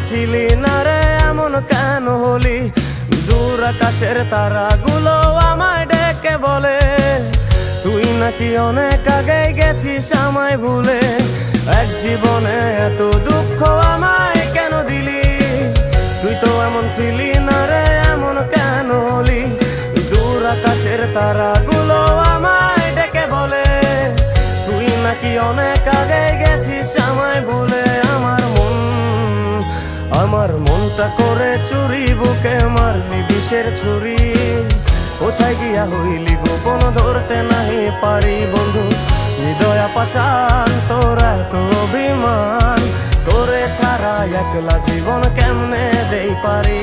ছিলি না রে এমন কেন হলি? দূর আকাশের তারাগুলো আমায় ডেকে বলে তুই নাকি অনেক আগে গেছিস আমায় ভুলে। এক জীবনে এত দুঃখ আমায় কেন দিলি? তুই তো এমন ছিলি না রে এমন কেন হলি? দূর আকাশের তারাগুলো আমায় ডেকে বলে তুই নাকি অনেক আগে গেছিস আমায় ভুলে। আমার মনটা করে চুরি, বুকে মারলি বিষের ছুরি। কোথায় গিয়া হইলি গোপন ধরতে নাহি পারি বন্ধু। হৃদয়া পাষাণ তোর এত অভিমান, তোরে ছাড়া একলা জীবন কেমনে দেই পারি?